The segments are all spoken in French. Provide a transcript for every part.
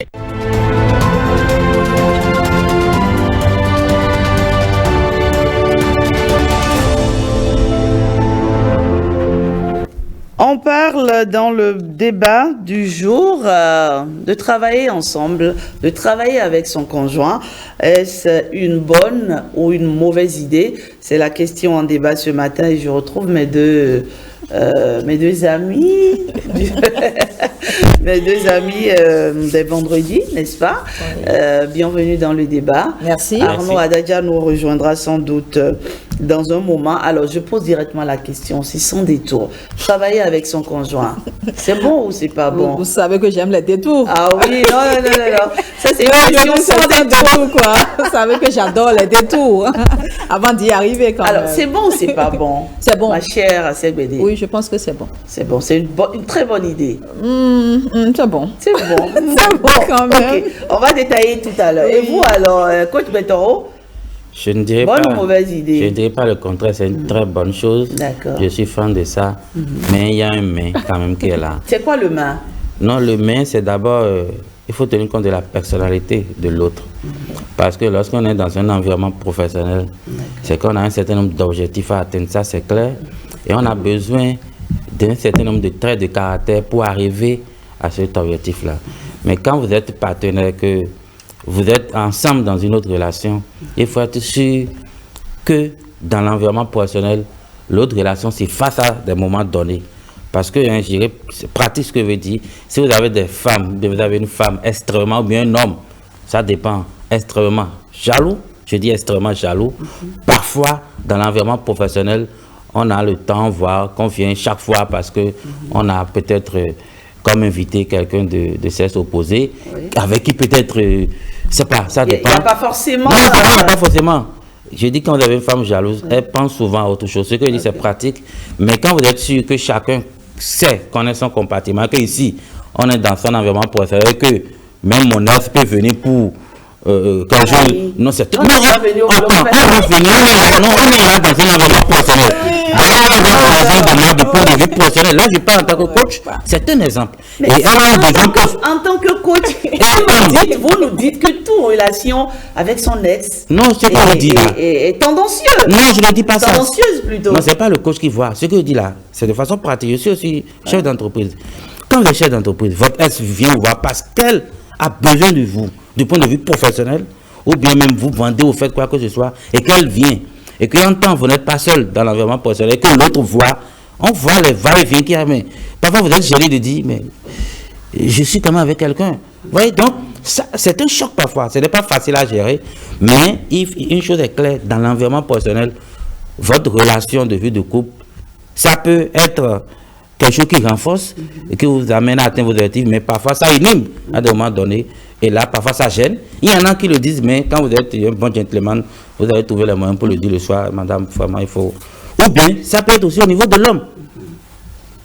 On parle dans le débat du jour de travailler ensemble, de travailler avec son conjoint. Est-ce une bonne ou une mauvaise idée? C'est la question en débat ce matin et je retrouve mes deux amis, mes deux amis des vendredis, n'est-ce pas? Bienvenue dans le débat. Merci. Arnaud Adadja nous rejoindra sans doute dans un moment. Alors, je pose directement la question, c'est sans détour. Travailler avec son conjoint, c'est bon ou c'est pas bon? Vous savez que j'aime les détours. Ah oui, non. Ça, c'est une question sans détour, quoi. Vous savez que j'adore les détours. Avant d'y arriver, quand même. Alors, c'est bon ou c'est pas bon? C'est bon. Ma chère Segbede. Oui, je pense que c'est bon. C'est bon, c'est une très bonne idée. C'est bon. C'est bon. C'est bon quand même. Ok, on va détailler tout à l'heure. Oui. Et vous, alors, coach Betoro? Je ne dirais Bonne pas, ou mauvaise idée? Je ne dirais pas le contraire, c'est une très bonne chose. D'accord. Je suis fan de ça, mais il y a un mais quand même qui est là. C'est quoi le main? Non, le mais, c'est d'abord, il faut tenir compte de la personnalité de l'autre. Parce que lorsqu'on est dans un environnement professionnel, c'est qu'on a un certain nombre d'objectifs à atteindre, ça c'est clair. Et on a besoin d'un certain nombre de traits de caractère pour arriver à cet objectif-là. Mais quand vous êtes partenaire, que vous êtes ensemble dans une autre relation, il faut être sûr que dans l'environnement professionnel, l'autre relation s'efface à des moments donnés. Parce que, je dirais, c'est pratique ce que je veux dire. Si vous avez des femmes, vous avez une femme extrêmement, ou bien un homme, ça dépend, extrêmement jaloux, je dis extrêmement jaloux, parfois, dans l'environnement professionnel, on a le temps, voire qu'on vient chaque fois parce que on a peut-être comme invité quelqu'un de sexe opposé, avec qui peut-être, c'est pas, ça dépend. Il n'y a pas forcément... Non, pas forcément. Je dis quand vous avez une femme jalouse, elle pense souvent à autre chose. Ce que je dis, c'est pratique. Mais quand vous êtes sûr que chacun sait, connaît son compartiment, que ici, on est dans son environnement professionnel, que même mon ex peut venir pour... quand je... Non, c'est tout. On va venir au on est là dans un environnement professionnel. De point de vue professionnel. Là, je parle en tant que coach, c'est un exemple. Mais Et en tant que coach, vous nous dites que toute relation avec son ex non, c'est pas le dit là. est tendancieuse. Non, je ne dis pas ça. Tendancieuse plutôt. Non, c'est pas le coach qui voit. Ce que je dis là, c'est de façon pratique. Je suis aussi chef d'entreprise. Quand vous êtes chef d'entreprise, votre ex vient vous voir parce qu'elle a besoin de vous, du point de vue professionnel, ou bien même vous vendez ou faites quoi que ce soit, et qu'elle vient, et qu'en temps vous n'êtes pas seul dans l'environnement professionnel, et que l'autre voit, on voit les va-et-vient qu'il y a, mais parfois vous êtes gêné de dire, mais je suis quand même avec quelqu'un. Vous voyez, donc, c'est un choc parfois, ce n'est pas facile à gérer, mais une chose est claire, dans l'environnement professionnel, votre relation de vie de couple, ça peut être quelque chose qui renforce et qui vous amène à atteindre vos objectifs, mais parfois ça inhibe à des moments donnés, et là, parfois ça gêne. Il y en a qui le disent, mais quand vous êtes un bon gentleman, vous avez trouvé les moyens pour le dire le soir, madame, vraiment, il faut... Ou bien, ça peut être aussi au niveau de l'homme.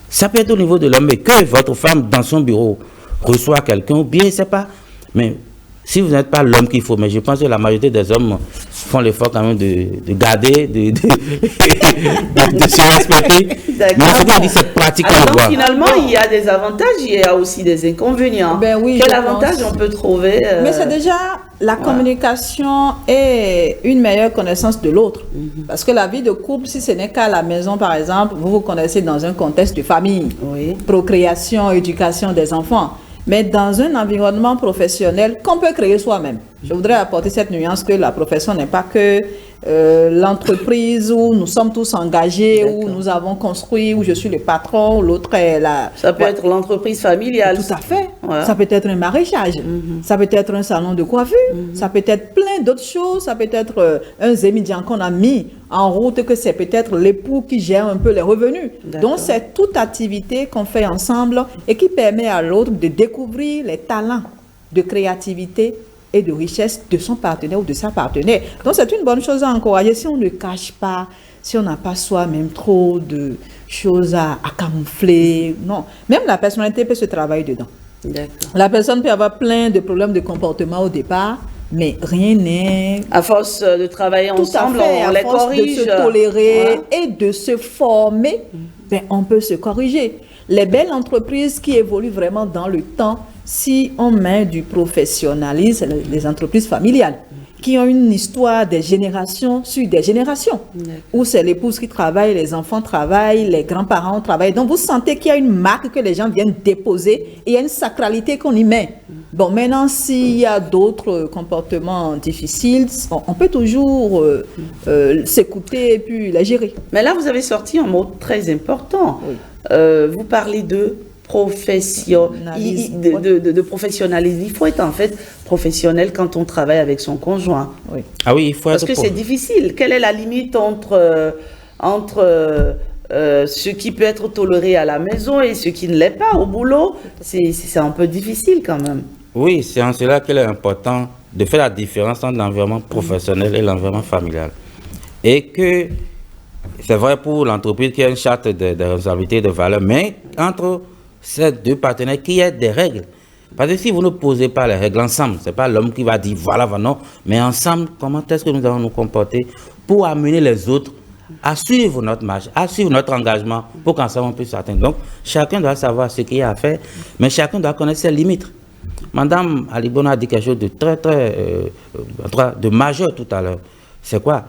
Ça peut être au niveau de l'homme, mais que votre femme, dans son bureau, reçoit quelqu'un, ou bien, je ne sais pas, mais... Si vous n'êtes pas l'homme qu'il faut, mais je pense que la majorité des hommes font l'effort quand même de garder, de se respecter. Mais ce qu'on dit, c'est pratique à donc voir. finalement, il y a des avantages, il y a aussi des inconvénients. Ben oui, quel avantage on peut trouver Mais c'est déjà la communication et une meilleure connaissance de l'autre. Parce que la vie de couple, si ce n'est qu'à la maison, par exemple, vous vous connaissez dans un contexte de famille, procréation, éducation des enfants. Mais dans un environnement professionnel qu'on peut créer soi-même. Je voudrais apporter cette nuance que la profession n'est pas que l'entreprise où nous sommes tous engagés, où nous avons construit, où je suis le patron, l'autre est la... Ça peut être l'entreprise familiale. Tout à fait. Ça peut être un maraîchage, ça peut être un salon de coiffure, ça peut être plein d'autres choses, ça peut être un zémidian qu'on a mis en route, que c'est peut-être l'époux qui gère un peu les revenus. Donc c'est toute activité qu'on fait ensemble et qui permet à l'autre de découvrir les talents de créativité et de richesse de son partenaire ou de sa partenaire. Donc c'est une bonne chose à encourager si on ne cache pas, si on n'a pas soi-même trop de choses à camoufler. Non, même la personnalité peut se travailler dedans. La personne peut avoir plein de problèmes de comportement au départ, mais rien n'est... À force de travailler ensemble, on les corrige. De se tolérer et de se former, ben, on peut se corriger. Les belles entreprises qui évoluent vraiment dans le temps si on met du professionnalisme, les entreprises familiales, qui ont une histoire des générations sur des générations, où c'est l'épouse qui travaille, les enfants travaillent, les grands-parents travaillent. Donc, vous sentez qu'il y a une marque que les gens viennent déposer et il y a une sacralité qu'on y met. Bon, maintenant, s'il y a d'autres comportements difficiles, on peut toujours s'écouter et puis les gérer. Mais là, vous avez sorti un mot très important. Oui. Vous parlez de de professionnalisme. Il faut être en fait professionnel quand on travaille avec son conjoint. Oui. Ah oui, il faut Parce être que c'est difficile. Quelle est la limite entre ce qui peut être toléré à la maison et ce qui ne l'est pas au boulot? C'est un peu difficile quand même. Oui, c'est en cela qu'il est important de faire la différence entre l'environnement professionnel et l'environnement familial. Et que c'est vrai pour l'entreprise qui a une charte de responsabilité de valeur, mais entre ces deux partenaires, qu'il y ait des règles. Parce que si vous ne posez pas les règles ensemble, ce n'est pas l'homme qui va dire voilà, non, mais ensemble, comment est-ce que nous allons nous comporter pour amener les autres à suivre notre marche, à suivre notre engagement pour qu'ensemble on puisse atteindre. Donc, chacun doit savoir ce qu'il y a à faire, mais chacun doit connaître ses limites. Madame Alibona a dit quelque chose de de majeur tout à l'heure. C'est quoi?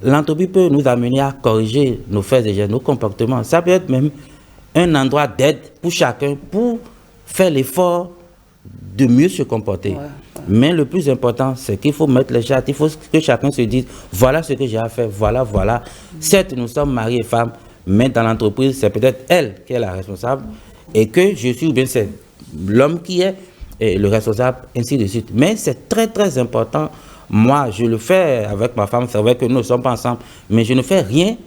L'entreprise peut nous amener à corriger nos faits et gestes, nos comportements. Ça peut être même un endroit d'aide pour chacun, pour faire l'effort de mieux se comporter. Ouais. Mais le plus important, c'est qu'il faut mettre les chartes, il faut que chacun se dise, voilà ce que j'ai à faire, voilà. Certes, nous sommes mari et femme, mais dans l'entreprise, c'est peut-être elle qui est la responsable, et que je suis, ou bien c'est l'homme qui est le responsable, ainsi de suite. Mais c'est très important. Moi, je le fais avec ma femme, c'est vrai que nous ne sommes pas ensemble, mais je ne fais rien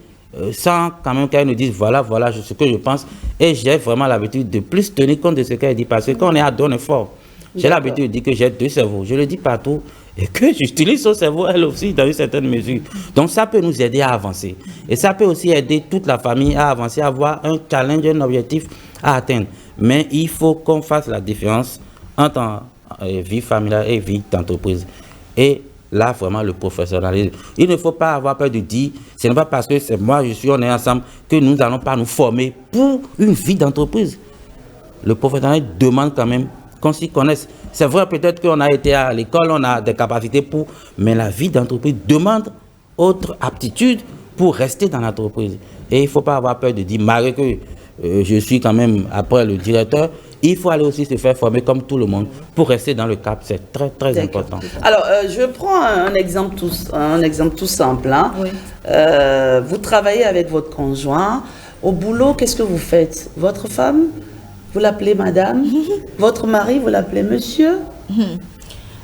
sans quand même qu'elle nous dise voilà ce que je pense. Et j'ai vraiment l'habitude de plus tenir compte de ce qu'elle dit, parce que quand on est à deux, on est fort. J'ai l'habitude de dire que j'ai deux cerveaux, je le dis partout, et que j'utilise son cerveau, elle aussi, dans une certaine mesure. Donc ça peut nous aider à avancer. Et ça peut aussi aider toute la famille à avancer, à avoir un challenge, un objectif à atteindre. Mais il faut qu'on fasse la différence entre vie familiale et vie d'entreprise. Et là, vraiment, le professionnalisme. Il ne faut pas avoir peur de dire, ce n'est pas parce que c'est moi, on est ensemble, que nous n'allons pas nous former pour une vie d'entreprise. Le professionnalisme demande quand même qu'on s'y connaisse. C'est vrai, peut-être qu'on a été à l'école, on a des capacités pour, mais la vie d'entreprise demande autre aptitude pour rester dans l'entreprise. Et il ne faut pas avoir peur de dire, malgré que je suis quand même après le directeur, il faut aller aussi se faire former comme tout le monde pour rester dans le cap. C'est très important. Alors, je prends un exemple tout simple. Hein. Oui. Vous travaillez avec votre conjoint. Au boulot, qu'est-ce que vous faites? Votre femme, vous l'appelez madame? Votre mari, vous l'appelez monsieur?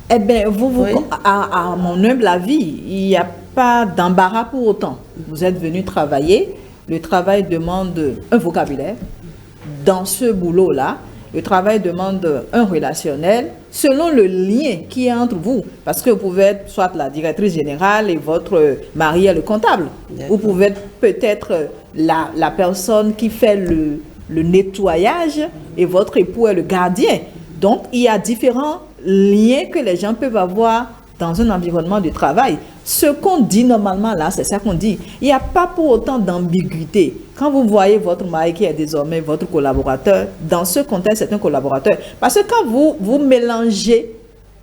Eh bien, oui. À mon humble avis, il n'y a pas d'embarras pour autant. Vous êtes venu travailler. Le travail demande un vocabulaire. Dans ce boulot-là, le travail demande un relationnel selon le lien qui est entre vous. Parce que vous pouvez être soit la directrice générale et votre mari est le comptable. Vous pouvez être peut-être la personne qui fait le nettoyage et votre époux est le gardien. Donc, il y a différents liens que les gens peuvent avoir dans un environnement de travail. Ce qu'on dit normalement là, c'est ça qu'on dit. Il n'y a pas pour autant d'ambiguïté. Quand vous voyez votre mari qui est désormais votre collaborateur, dans ce contexte, c'est un collaborateur. Parce que quand vous mélangez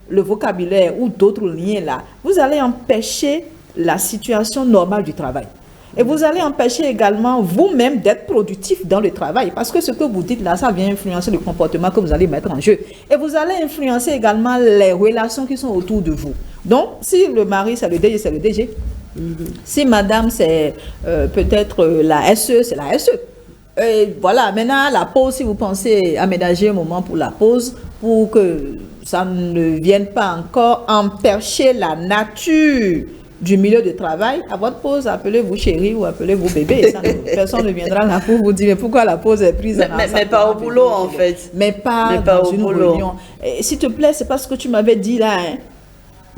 le vocabulaire ou d'autres liens là, vous allez empêcher la situation normale du travail. Et vous allez empêcher également vous-même d'être productif dans le travail. Parce que ce que vous dites là, ça vient influencer le comportement que vous allez mettre en jeu. Et vous allez influencer également les relations qui sont autour de vous. Donc, si le mari, c'est le DG, c'est le DG. Si madame, c'est peut-être la SE, c'est la SE. Et voilà, maintenant, la pause, si vous pensez aménager un moment pour la pause, pour que ça ne vienne pas encore empêcher la nature du milieu de travail, à votre pause, appelez-vous chérie ou appelez-vous bébé. Personne ne viendra là pour vous dire mais pourquoi la pause est prise. Mais pas au boulot en fait. Mais pas dans une réunion. S'il te plaît, c'est pas ce que tu m'avais dit là. Hein.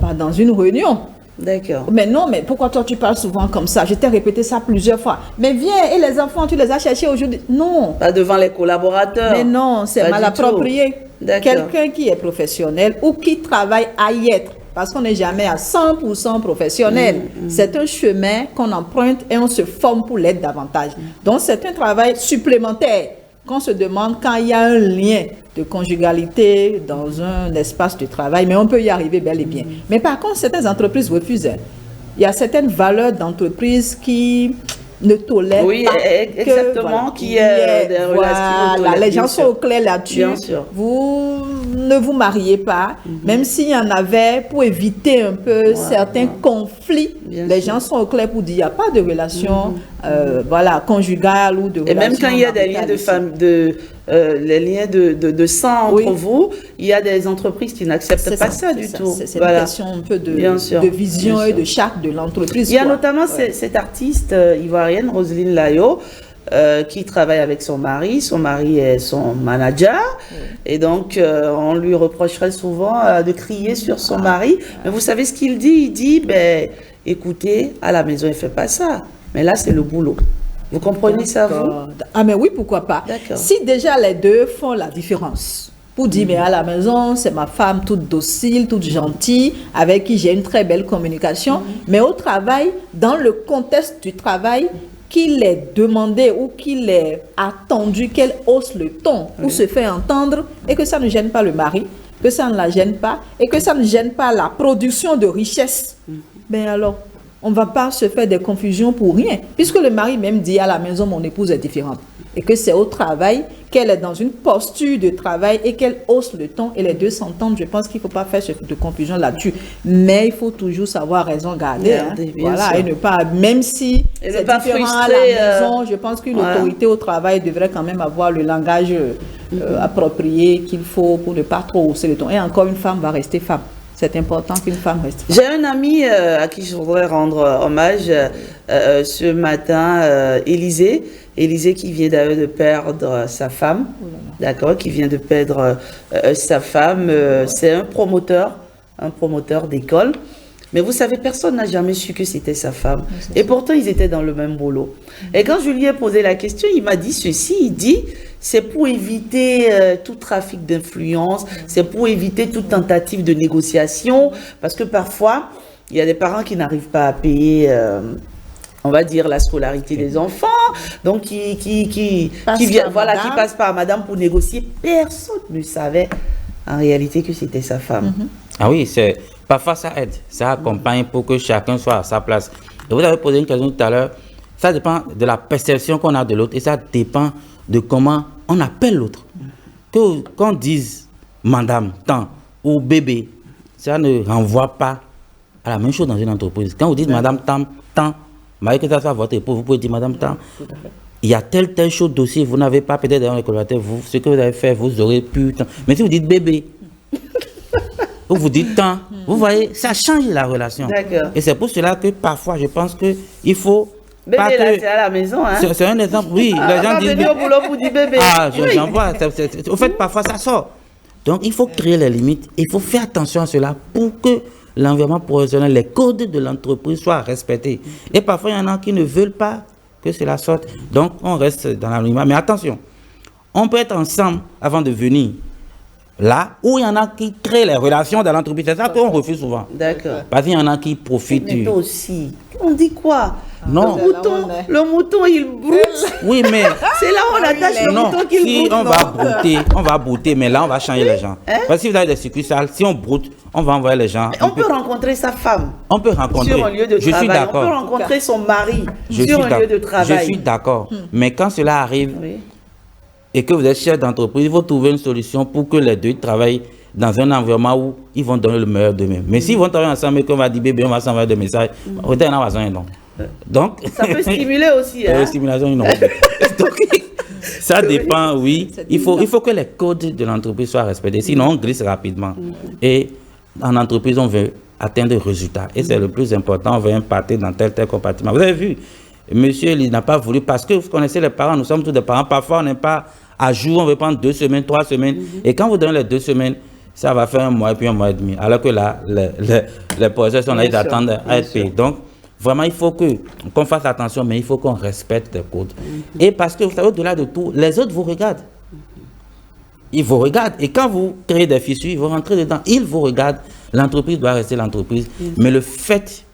Pas dans une réunion. D'accord. Mais non, mais pourquoi toi tu parles souvent comme ça? Je t'ai répété ça plusieurs fois. Mais viens, et les enfants, tu les as cherchés aujourd'hui? Non. Pas devant les collaborateurs. Mais non, c'est mal approprié. Quelqu'un qui est professionnel ou qui travaille à y être. Parce qu'on n'est jamais à 100% professionnel. C'est un chemin qu'on emprunte et on se forme pour l'être davantage. Donc, c'est un travail supplémentaire qu'on se demande quand il y a un lien de conjugalité dans un espace de travail, mais on peut y arriver bel et bien. Mais par contre, certaines entreprises refusent. Il y a certaines valeurs d'entreprise qui ne tolèrent pas exactement, que, qui est des relations. Les gens sont au clair là-dessus. Bien sûr. Vous ne vous mariez pas, même s'il y en avait pour éviter un peu certains conflits. Les gens sont au clair pour dire il n'y a pas de relation conjugale ou de relation. Et même quand il y a des liens de famille, les liens de sang entre vous, il y a des entreprises qui n'acceptent pas ça du tout. C'est une question un peu de vision et de charte de l'entreprise. Il y a notamment cette artiste ivoirienne, Roselyne Layo, qui travaille avec son mari. Son mari est son manager. Et donc, on lui reprocherait souvent de crier sur son mari. Mais vous savez ce qu'il dit? Il dit, écoutez, à la maison, il ne fait pas ça. Mais là, c'est le boulot. Vous comprenez ça, vous? Ah, mais oui, pourquoi pas. Si déjà les deux font la différence, pour dire, mais à la maison, c'est ma femme toute docile, toute gentille, avec qui j'ai une très belle communication, mais au travail, dans le contexte du travail, qu'il est demandé ou qu'il est attendu qu'elle hausse le ton pour se faire entendre et que ça ne gêne pas le mari, que ça ne la gêne pas et que ça ne gêne pas la production de richesse, ben alors, on ne va pas se faire des confusions pour rien, puisque le mari même dit à la maison, mon épouse est différente. Et que c'est au travail, qu'elle est dans une posture de travail et qu'elle hausse le ton et les deux s'entendent. Je pense qu'il ne faut pas faire de confusion là-dessus. Mais il faut toujours savoir raison garder. Voilà, et ne pas, même si c'est différent à la maison, je pense qu'une autorité au travail devrait quand même avoir le langage approprié qu'il faut pour ne pas trop hausser le ton. Et encore, une femme va rester femme. C'est important qu'une femme reste. J'ai un ami à qui je voudrais rendre hommage ce matin, Élisée. Élisée qui vient d'ailleurs de perdre sa femme, d'accord, qui vient de perdre sa femme. C'est un promoteur d'école. Mais vous savez, personne n'a jamais su que c'était sa femme. Et pourtant, ils étaient dans le même boulot. Et quand je lui ai posé la question, il m'a dit ceci, il dit, c'est pour éviter tout trafic d'influence, c'est pour éviter toute tentative de négociation, parce que parfois, il y a des parents qui n'arrivent pas à payer, on va dire, la scolarité des enfants, donc qui passent par madame pour négocier. Personne ne savait en réalité que c'était sa femme. Ah oui, parfois ça aide, ça accompagne pour que chacun soit à sa place. Et vous avez posé une question tout à l'heure, ça dépend de la perception qu'on a de l'autre et ça dépend de comment on appelle l'autre. Qu'on dise madame, tant ou bébé, ça ne renvoie pas à la même chose dans une entreprise. Quand vous dites madame, tant, malgré que ça soit votre époux, vous pouvez dire madame, tant. Il y a telle chose dossier, vous n'avez pas peut-être dans les collaborateurs, ce que vous avez fait, vous aurez pu. Mais si vous dites bébé, ou vous dites tant, vous voyez, ça change la relation. Et c'est pour cela que parfois, je pense qu'il faut... Bébé, là, c'est à la maison, hein? C'est un exemple, oui. Les gens disent... Venir au boulot pour dire bébé. Ah, j'en vois. Au fait, parfois, ça sort. Donc, il faut créer les limites. Il faut faire attention à cela pour que l'environnement professionnel, les codes de l'entreprise soient respectés. Et parfois, il y en a qui ne veulent pas que cela sorte. Donc, on reste dans l'anonymat. Mais attention, on peut être ensemble avant de venir là où il y en a qui créent les relations dans l'entreprise. C'est ça qu'on refuse souvent. D'accord. Parce qu'il y en a qui profitent. Mais toi aussi, on dit quoi? Non. Le mouton, il broute. Oui, mais... C'est là où on attache le mouton qu'il broute. On va brouter, mais là, on va changer les gens. Parce que si vous avez des succursales, si on broute, on va envoyer les gens. On peut rencontrer sa femme. On peut rencontrer. Sur un lieu de travail. Je suis d'accord. On peut rencontrer son mari sur un lieu de travail. Je suis d'accord. Mais quand cela arrive... et que vous êtes chef d'entreprise, il faut trouver une solution pour que les deux travaillent dans un environnement où ils vont donner le meilleur d'eux-mêmes. Mais s'ils vont travailler ensemble et qu'on va dire bébé, on va s'envoyer des messages, peut-être on va s'en non. Donc, ça peut stimuler aussi. Stimulation, non. Donc, ça dépend, oui. Il faut que les codes de l'entreprise soient respectés. Sinon, on glisse rapidement. Et en entreprise, on veut atteindre des résultats. Et c'est le plus important. On veut imparter dans tel compartiment. Vous avez vu, monsieur, il n'a pas voulu, parce que vous connaissez les parents, nous sommes tous des parents. Parfois, on n'est pas à jour, on veut prendre 2 semaines, 3 semaines. Et quand vous donnez les 2 semaines, ça va faire 1 mois et puis 1 mois et demi. Alors que là, les projets sont là, ils attendent à être payés. Donc, vraiment, il faut qu'on fasse attention, mais il faut qu'on respecte les codes. Et parce que, vous savez, au-delà de tout, les autres vous regardent. Ils vous regardent. Et quand vous créez des fissures, ils vont rentrer dedans. Ils vous regardent. L'entreprise doit rester l'entreprise. Mais le fait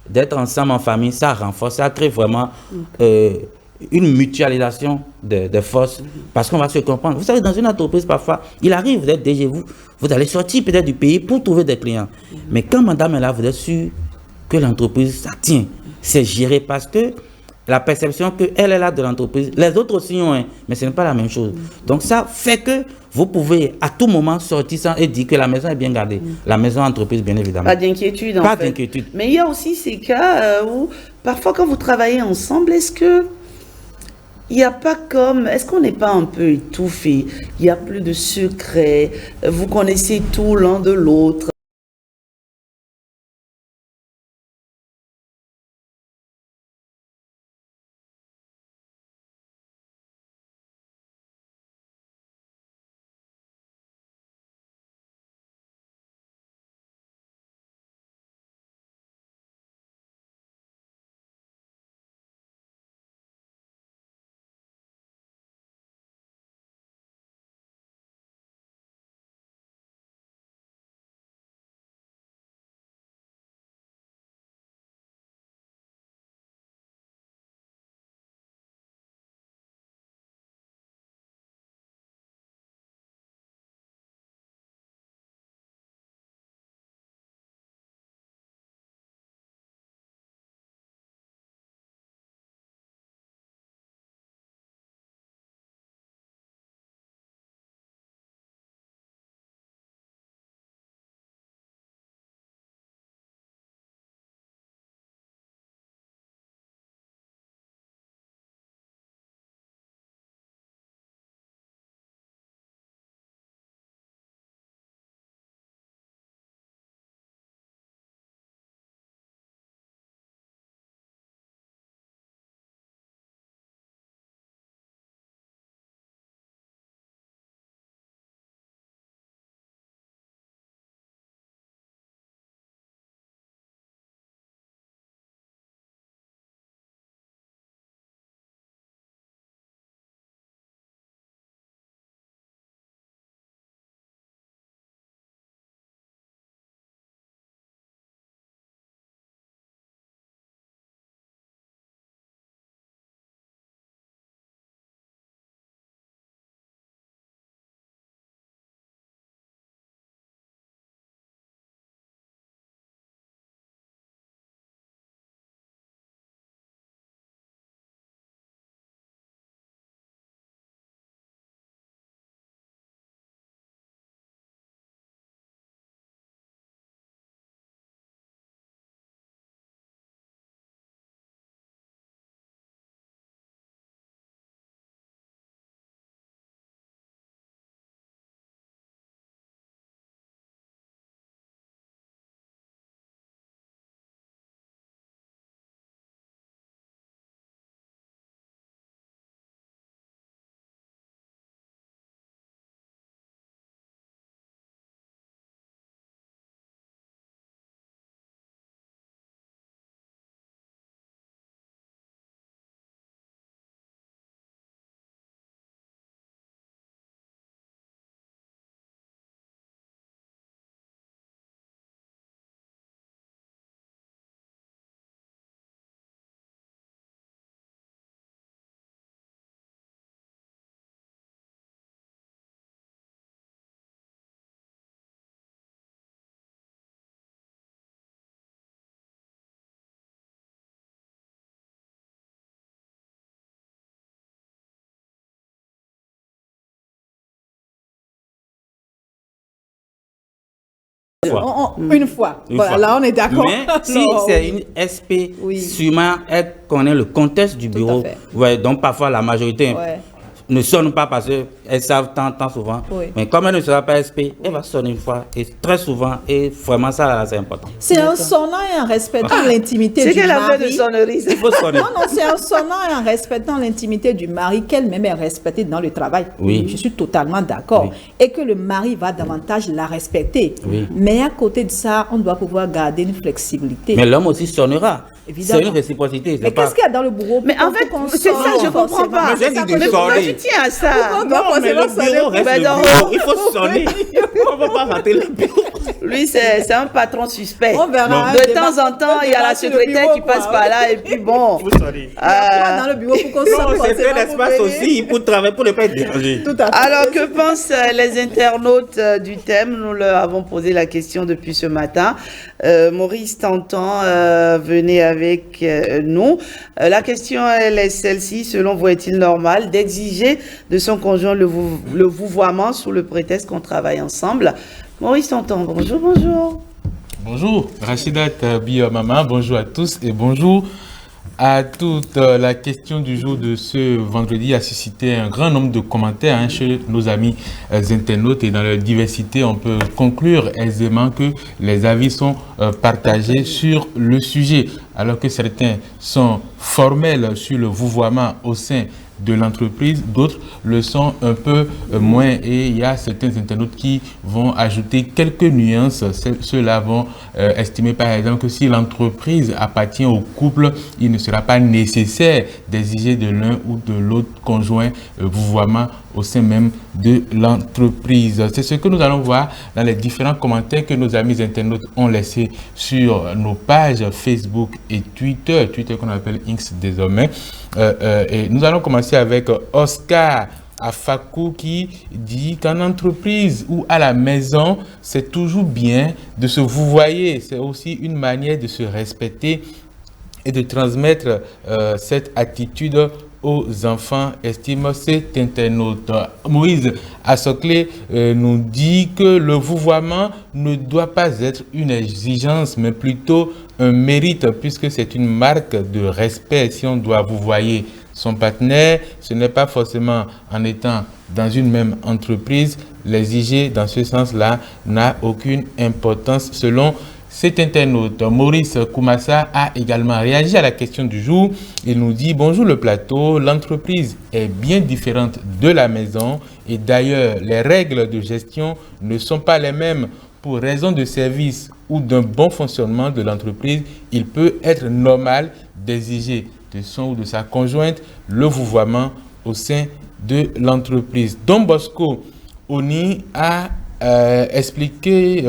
d'être ensemble en famille, ça renforce, ça crée vraiment une mutualisation des forces, parce qu'on va se comprendre. Vous savez, dans une entreprise, parfois, il arrive, vous êtes DG, vous allez sortir peut-être du pays pour trouver des clients. Mais quand madame est là, vous êtes sûr que l'entreprise, ça tient. C'est géré parce que la perception qu'elle est là de l'entreprise, les autres aussi ont, mais ce n'est pas la même chose. Donc ça fait que vous pouvez à tout moment sortir ça et dire que la maison est bien gardée. La maison entreprise, bien évidemment. Pas d'inquiétude, en Pas fait. d'inquiétude. Mais il y a aussi ces cas où, parfois, quand vous travaillez ensemble, est-ce qu'on n'est pas un peu étouffé? Il n'y a plus de secrets, vous connaissez tout l'un de l'autre. Une fois. Voilà, là, on est d'accord. Mais si c'est une SP, Oui. sûrement, elle connaît le contexte du Tout bureau. à fait. Ouais, donc parfois, la majorité Ouais. ne sonne pas parce qu'elles savent tant souvent. Oui. Mais comme elle ne sera pas SP, elle va sonner une fois, et très souvent, et vraiment, ça, là, c'est important. C'est en sonnant et en respectant l'intimité C'est du qu'elle a fait de mari. sonnerie. Il faut sonner. Non, c'est en sonnant et en respectant l'intimité du mari qu'elle-même est respectée dans le travail. Oui. Je suis totalement d'accord. Oui. Et que le mari va davantage la respecter. Oui. Mais à côté de ça, on doit pouvoir garder une flexibilité. Mais l'homme aussi sonnera. Évidemment. C'est une réciprocité. Mais qu'est-ce qu'il y a dans le bureau? Mais en fait, c'est ça, je comprends pas. Mais j'ai dit de Mais pourquoi sonner. tu tiens à ça? On doit Non, mais forcément le bureau sonner. reste Ben le non. bureau. Il faut sonner. On ne va pas rater le bureau. Lui, c'est un patron suspect. On verra. De temps en temps, il y a la secrétaire qui passe par là et puis bon. Dans le bureau pour qu'on Non, c'est fait l'espace aussi pour travailler, pour ne pas être dérangé. Tout à fait. Alors, que pensent les internautes du thème? Nous leur avons posé la question depuis ce matin. Maurice Tantan venait avec nous. La question, elle est celle-ci. Selon vous, est-il normal d'exiger de son conjoint le vouvoiement sous le prétexte qu'on travaille ensemble? Maurice Tantan, bonjour, bonjour. Bonjour, Rachidat Biomama, bonjour à tous et bonjour à toute. La question du jour de ce vendredi a suscité un grand nombre de commentaires chez nos amis internautes, et dans leur diversité, on peut conclure aisément que les avis sont partagés sur le sujet, alors que certains sont formels sur le vouvoiement au sein de l'entreprise, d'autres le sont un peu moins, et il y a certains internautes qui vont ajouter quelques nuances. Ceux-là vont estimer par exemple que si l'entreprise appartient au couple, il ne sera pas nécessaire d'exiger de l'un ou de l'autre conjoint vouvoiement au sein même de l'entreprise. C'est ce que nous allons voir dans les différents commentaires que nos amis internautes ont laissés sur nos pages Facebook et Twitter qu'on appelle X désormais. Et nous allons commencer avec Oscar Afakou qui dit qu'en entreprise ou à la maison, c'est toujours bien de se vouvoyer. C'est aussi une manière de se respecter et de transmettre cette attitude aux enfants, estime cet internaute. Moïse Assoclé nous dit que le vouvoiement ne doit pas être une exigence, mais plutôt un mérite, puisque c'est une marque de respect. Si on doit vouvoyer son partenaire, ce n'est pas forcément en étant dans une même entreprise. L'exiger dans ce sens-là n'a aucune importance selon cet internaute. Maurice Koumassa a également réagi à la question du jour. Il nous dit: bonjour le plateau, l'entreprise est bien différente de la maison et d'ailleurs les règles de gestion ne sont pas les mêmes. Pour raison de service ou d'un bon fonctionnement de l'entreprise, il peut être normal d'exiger de son ou de sa conjointe le vouvoiement au sein de l'entreprise. Don Bosco Oni a expliqué,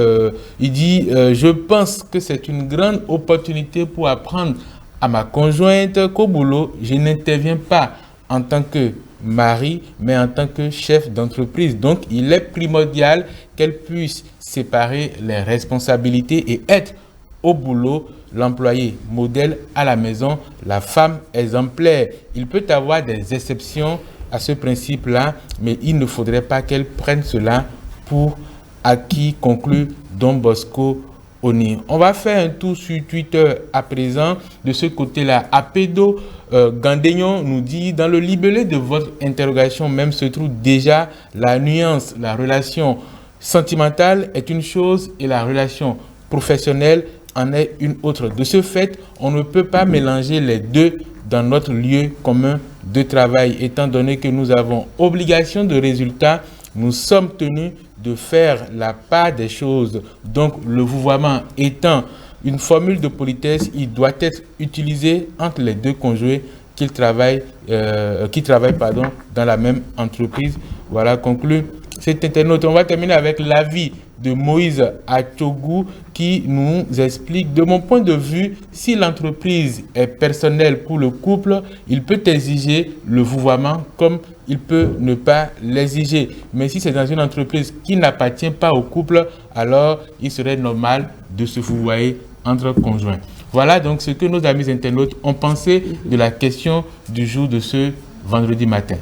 il dit je pense que c'est une grande opportunité pour apprendre à ma conjointe qu'au boulot, je n'interviens pas en tant que mari, mais en tant que chef d'entreprise. Donc, il est primordial qu'elle puisse séparer les responsabilités et être au boulot l'employé modèle, à la maison la femme exemplaire. Il peut y avoir des exceptions à ce principe-là, mais il ne faudrait pas qu'elle prenne cela pour acquis, conclut Don Bosco Oni. On va faire un tour sur Twitter à présent. De ce côté-là, Apedo Gandéignon nous dit: dans le libellé de votre interrogation même se trouve déjà la nuance. La relation sentimentale est une chose et la relation professionnelle en est une autre. De ce fait, on ne peut pas mélanger les deux dans notre lieu commun de travail. Étant donné que nous avons obligation de résultat, nous sommes tenus de faire la part des choses. Donc, le vouvoiement étant une formule de politesse, il doit être utilisé entre les deux conjoints qui travaillent dans la même entreprise. Voilà, conclut cet internaute. On va terminer avec l'avis de Moïse Achogou qui nous explique: de mon point de vue, si l'entreprise est personnelle pour le couple, il peut exiger le vouvoiement comme il peut ne pas l'exiger. Mais si c'est dans une entreprise qui n'appartient pas au couple, alors il serait normal de se vouvoyer entre conjoints. Voilà donc ce que nos amis internautes ont pensé de la question du jour de ce vendredi matin.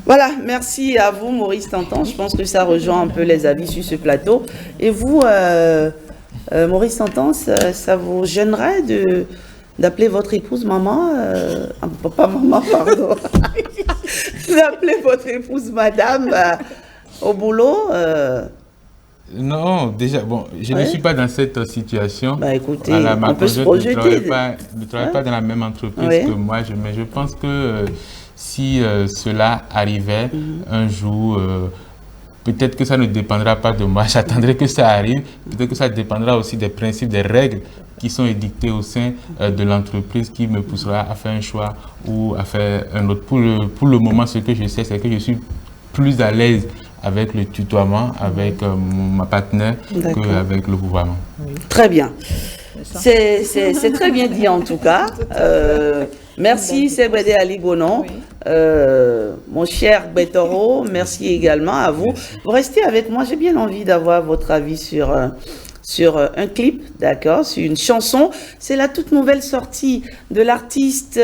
Voilà, merci à vous Maurice Tantan. Je pense que ça rejoint un peu les avis sur ce plateau. Et vous, Maurice Tantan, ça vous gênerait d'appeler votre épouse maman, pas maman, pardon, d'appeler votre épouse madame au boulot Non, déjà, bon, je ne suis pas dans cette situation. Bah écoutez, voilà, on peut se projeter. Ne travaille pas dans la même entreprise que moi, mais je pense que si cela arrivait un jour, peut-être que ça ne dépendra pas de moi, j'attendrai que ça arrive. Peut-être que ça dépendra aussi des principes, des règles qui sont édictées au sein de l'entreprise qui me poussera à faire un choix ou à faire un autre. Pour le moment, ce que je sais, c'est que je suis plus à l'aise avec le tutoiement, avec ma partenaire, qu'avec le vouvoiement. Très bien. C'est très bien dit en tout cas. Merci Segbede Ali Bonon. Mon cher Betoro, merci également à vous. Vous restez avec moi, j'ai bien envie d'avoir votre avis sur un clip, d'accord, sur une chanson. C'est la toute nouvelle sortie de l'artiste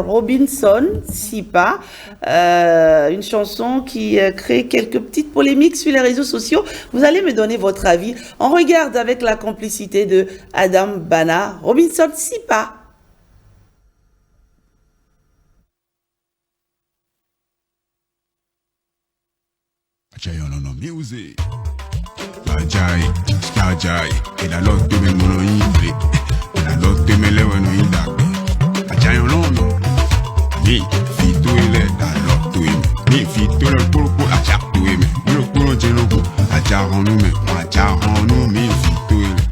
Robinson Sipa, une chanson qui crée quelques petites polémiques sur les réseaux sociaux. Vous allez me donner votre avis. On regarde avec la complicité de Adam Bana, Robinson Sipa. Music. Ajay, Ajay, et la lotte de mes monoïdes, et la lotte de mes lèvres no indagbe. Ajay on non, ni fito ele la lotte de ni fito le pulpo ajak to me, ni pulpo jenogo, ajak on me, ajak on me fito ele,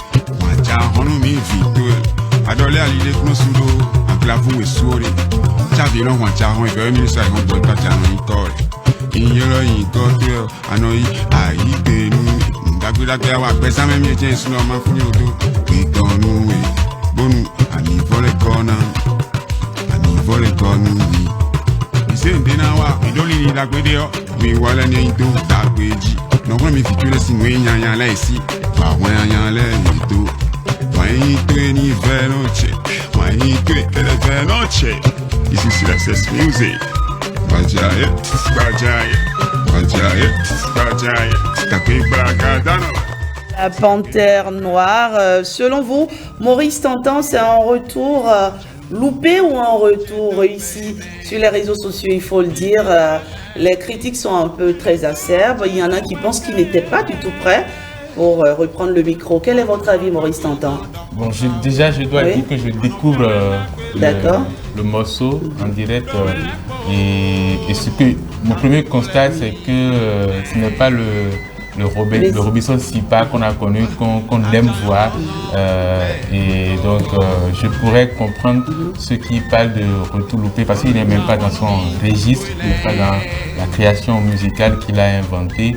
ajak on me fito ele. Adole ali le kuno sudo, aklavu e suori, chavi lo ajak on e be mi sa on do ta janu ikore. Iyelo yin kote, anoyi ayi benu. Dagbe awa pesa me mi je sunu ma funi odo itonu we bonu ani vole konu wi ise ndena wa idoli ni dagbe de o mi wala ni ito dagbeji no ko mi fitule si we nyanya la isi pa wa nyanya le ito wa ito ni veloce wa ito ele veloce this is Success Music bajaye La Panthère Noire. Selon vous, Maurice Tantan, c'est un retour loupé ou un retour réussi sur les réseaux sociaux, il faut le dire. Les critiques sont un peu très acerbes. Il y en a qui pensent qu'il n'était pas du tout prêt pour reprendre le micro. Quel est votre avis, Maurice Tantan? Bon, je dois dire que je découvre le morceau en direct et ce que mon premier constat, c'est que ce n'est pas le Robinson Sipa qu'on a connu, qu'on aime voir. Et donc, je pourrais comprendre ceux qui parlent de retour loupé parce qu'il n'est même pas dans son registre, il n'est pas dans la création musicale qu'il a inventée.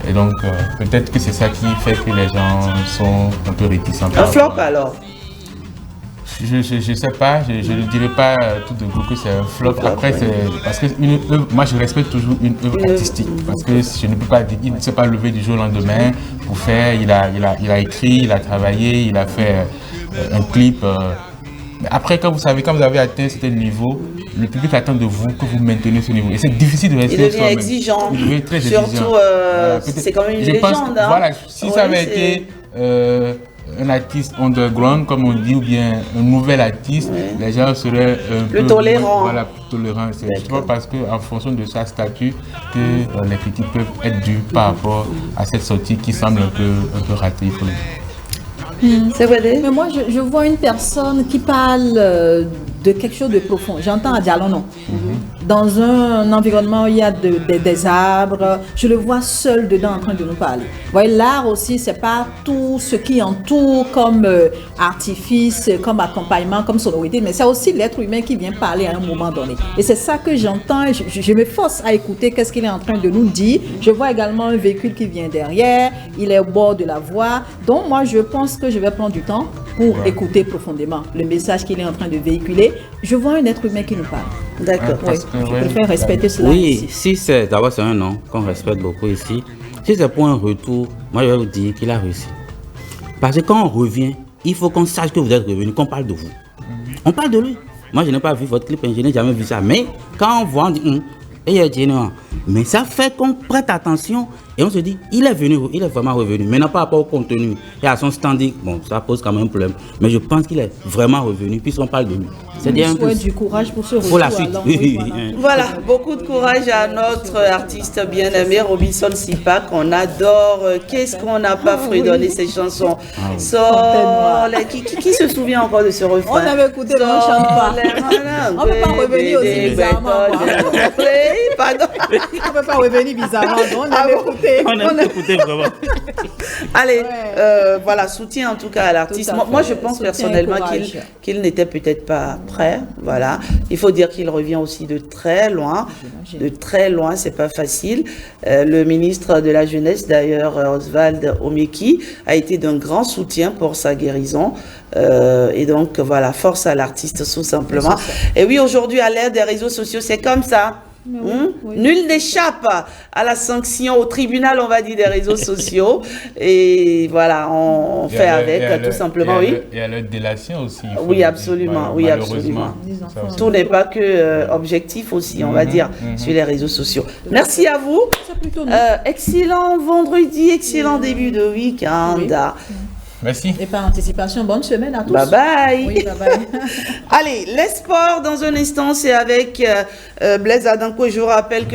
Et donc, peut-être que c'est ça qui fait que les gens sont un peu réticents. Un flop alors? Je ne sais pas, je ne dirais pas tout de coup que c'est un flop. Après, c'est parce que moi je respecte toujours une œuvre artistique. Parce que je ne peux pas dire, il ne s'est pas levé du jour au lendemain pour faire, il a écrit, il a travaillé, il a fait un clip. Mais après, quand vous avez atteint ce niveau, le public attend de vous que vous maintenez ce niveau. Et c'est difficile de rester. Il devient exigeant. Il devient très exigeant. Surtout, c'est quand même une légende. Voilà, si ça avait été un artiste underground, comme on dit, ou bien un nouvel artiste, les gens seraient plus tolérants. Voilà, plus tolérants. C'est pas parce qu'en fonction de sa statut que les critiques peuvent être dues par rapport à cette sortie qui semble un peu ratée. C'est vrai. Mais moi, je vois une personne qui parle de quelque chose de profond. J'entends Diallo, non. Dans un environnement où il y a des arbres, je le vois seul dedans en train de nous parler. Vous voyez, l'art aussi, c'est pas tout ce qui entoure comme artifice, comme accompagnement, comme sonorité, mais c'est aussi l'être humain qui vient parler à un moment donné. Et c'est ça que j'entends. Je me force à écouter qu'est-ce qu'il est en train de nous dire. Je vois également un véhicule qui vient derrière. Il est au bord de la voie. Donc moi, je pense que je vais prendre du temps pour écouter profondément le message qu'il est en train de véhiculer. Je vois un être humain qui nous parle. D'accord. Je préfère respecter cela. Oui, ici. si c'est d'abord c'est un nom qu'on respecte beaucoup ici. Si c'est pour un retour, moi je vais vous dire qu'il a réussi. Parce que quand on revient, il faut qu'on sache que vous êtes revenu, qu'on parle de vous. On parle de lui. Moi je n'ai pas vu votre clip, je n'ai jamais vu ça. Mais quand on voit, on dit, mais ça fait qu'on prête attention et on se dit, il est venu, il est vraiment revenu. Maintenant par rapport au contenu et à son standing, bon, ça pose quand même un problème. Mais je pense qu'il est vraiment revenu puisqu'on parle de lui. C'est-à-dire je souhaite du courage pour ce retour. Pour la suite. Alors, Voilà, beaucoup de courage à notre artiste bien-aimé Robinson Sipa qu'on adore. Qu'est-ce qu'on n'a pas fredonné ces chansons. Qui se souvient encore de ce refrain? On avait écouté, mais on ne chante pas. On ne peut pas revenir aussi bizarrement. Pardon. On ne peut pas revenir bizarrement. On avait écouté. On a écouté vraiment. Allez, voilà, soutien en tout cas à l'artiste. Moi, je pense personnellement qu'il n'était peut-être pas près, voilà. Il faut dire qu'il revient aussi de très loin, c'est pas facile. Le ministre de la Jeunesse, d'ailleurs, Oswald Omeki, a été d'un grand soutien pour sa guérison. Et donc, voilà, force à l'artiste, tout simplement. Et oui, aujourd'hui, à l'ère des réseaux sociaux, c'est comme ça. Nul n'échappe à la sanction au tribunal, on va dire, des réseaux sociaux. Et voilà, on fait avec, tout simplement, Et à leur délation aussi. Oui, absolument, oui, absolument. Tout n'est pas que objectif aussi, on va dire, sur les réseaux sociaux. Merci à vous. Excellent vendredi, excellent début de week-end. Merci. Et par anticipation, bonne semaine à tous. Bye bye. Oui, bye bye. Allez, les sports dans un instant, c'est avec Blaise Adanko. Je vous rappelle que